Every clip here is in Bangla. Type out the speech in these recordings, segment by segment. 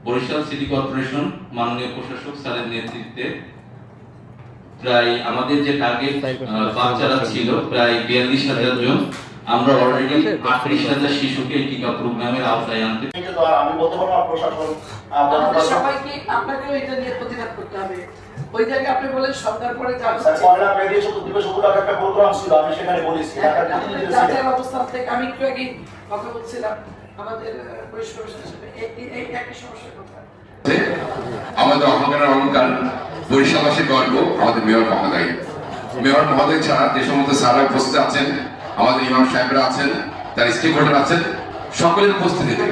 বরিশাল সিটি কর্পোরেশন মাননীয় প্রশাসক স্যারের নেতৃত্বে প্রায় আমাদের যে টার্গেট বাচ্চারা ছিল প্রায় ৪২,০০০ জন, আমরা অলরেডি ৩৮,০০০ শিশুকে এই টিকা প্রোগ্রামের আওতায় আনতে। আমি বলতে পারবো প্রশাসন সবাইকে আপনাকেও এটা নিয়ে প্রতিবাদ করতে হবে। ওই জায়গায় আপনি বলেন সরকার পরে পয়লা মে দিয়ে 14 দিবস উপলক্ষে একটা প্রোগ্রাম ছিল, আমি সেখানে বলেছি জাতীয় অবস্থান থেকে আমি একটু আগে কথা বলছিলাম আমাদের পরিষ্কার এই একই সমস্যার কথা। আমাদের অহংকারের অলঙ্কার বরিশালবাসীর গর্ব আমাদের মেয়র মহোদয়। মেয়র মহোদয় ছাড়া যে সমস্ত স্যাররা উপস্থিত আছেন, আমাদের ইমাম সাহেবরা আছেন, তার স্টেক হোল্ডার আছেন, সকলের উপস্থিতিতে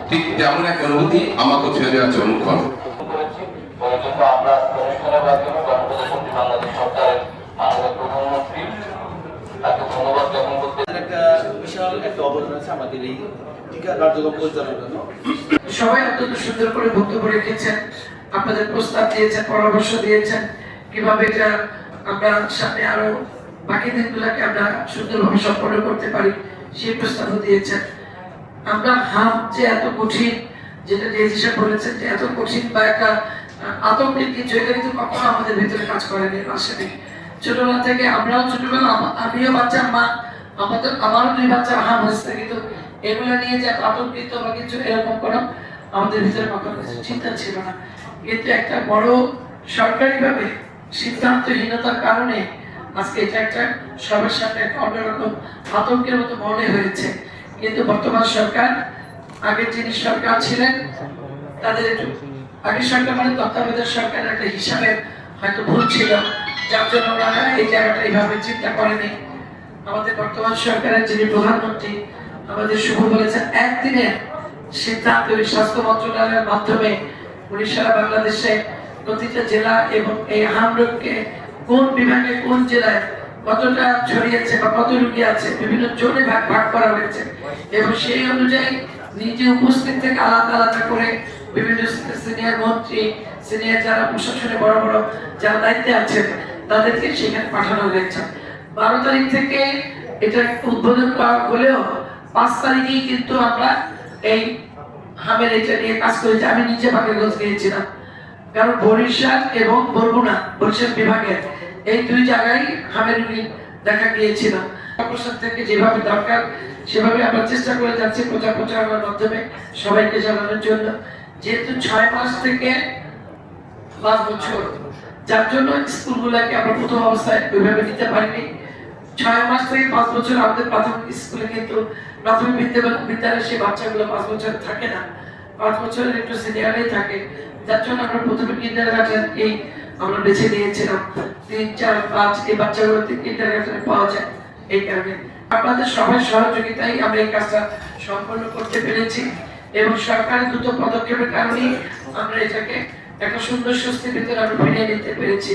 ঠিক তেমন এক অনুভূতি আমাকে ছুঁয়ে দেওয়া হচ্ছে অনুক্ষণ। আমরা অনুষ্ঠানের মাধ্যমে গণপ্রজাতন্ত্রী বাংলাদেশ সরকারের মাননীয় প্রধানমন্ত্রী তাকে ধন্যবাদ জ্ঞাপন করতে। একটা বিশাল একটা অবদান আছে আমাদের এই টিকা কার্যক্রম পরিচালনার জন্য। সবাই অত্যন্ত সুন্দর করে বক্তব্য রেখেছেন, আপনাদের প্রস্তাব দিয়েছেন, পরামর্শ দিয়েছেন কিভাবে এটা আমরা সামনে আরো বাকি দিনগুলোকে আমরা সুন্দরভাবে সম্পন্ন করতে পারি সেই প্রস্তাবও দিয়েছেন। আমরা হাম যে এত কঠিন, যেটা ডিএসি সাহেব বলেছেন যে এত কঠিন বা একটা আতঙ্কের কিছু, এটা কিন্তু কখনো আমাদের ভিতরে কাজ করেনি। আসলে ছোটবেলা থেকে আমরাও ছোটবেলা, আমিও বাচ্চার মা, আমারও 2 বাচ্চার হাম হয়েছে, কিন্তু এগুলো নিয়ে যে আতঙ্কিত বা কিছু এরকম কোনো আমাদের ভিতরে কখনো চিন্তা ছিল না। কিন্তু একটা বড় সরকারিভাবে সিদ্ধান্তহীনতার কারণে আজকে এটা একটা সবার সাথে একটা অন্যরকম আতঙ্কের মতো মনে হয়েছে। কিন্তু বর্তমান সরকার, আগের যিনি সরকার ছিলেন তাদের একটু আগের সরকার মানে তত্ত্বাবধায়ক সরকারের একটা হিসাবে হয়তো ভুল ছিল, যার জন্য ওনারা এই জায়গাটা এইভাবে চিন্তা করেনি। আমাদের বর্তমান সরকারের যিনি প্রধানমন্ত্রী আমাদের শুভ বলেছেন একদিনের সিদ্ধান্ত স্বাস্থ্য মন্ত্রণালয়ের মাধ্যমে উনি সারা বাংলাদেশে প্রতিটা জেলা এবং এই হাম রোগকে কোন বিভাগে কোন জেলায় কতটা ছড়িয়েছে বা কত রোগী আছে বিভিন্ন জোনে ভাগ করা হয়েছে এবং সেই অনুযায়ী নিজে উপস্থিত থেকে আলাদা আলাদা করে বিভিন্ন সিনিয়র মন্ত্রী, সিনিয়র যারা প্রশাসনে বড় বড় যারা দায়িত্বে আছেন তাদেরকে সেখানে পাঠানো হয়েছে। 12 তারিখ থেকে এটা উদ্বোধন করা হলেও 5 তারিখেই কিন্তু আমরা এই হামের এটা নিয়ে কাজ করেছি। আমি নিজে বাগেরগঞ্জ গিয়েছিলাম, কারণ বরিশাল এবং বরগুনা, বরিশাল বিভাগের এই 2 জায়গায় হামের রোগী দেখা গিয়েছিল। প্রশাসন থেকে যেভাবে দরকার সেভাবে আমরা চেষ্টা করে যাচ্ছি প্রচারণার মাধ্যমে সবাইকে জানানোর জন্য। যেহেতু 6 মাস থেকে 5 বছর, যার জন্য স্কুলগুলোকে আমরা প্রথম অবস্থায় ওইভাবে নিতে পারিনি। 6 মাস থেকে 5 বছর আমাদের প্রাথমিক স্কুলে কিন্তু প্রাথমিক বিদ্যালয়ে সেই বাচ্চাগুলো 5 বছর থাকে না, 5 বছরের একটু সিনিয়রেই থাকে, যার জন্য আমরা প্রথমে কিন্ডারগার্টেন এই আমরা বেছে নিয়েছিলাম। 3, 4, 5 এই বাচ্চাগুলো কিন্ডারগার্টেনে পাওয়া যায়। এই কারণে আপনাদের সবাই সহযোগিতায় আমরা এই কাজটা সম্পন্ন করতে পেরেছি এবং সরকারের দ্রুত পদক্ষেপের কারণে আমরা এটাকে একটা সুন্দর স্বস্তির ভিতরে আমরা ফিরিয়ে নিতে পেরেছি।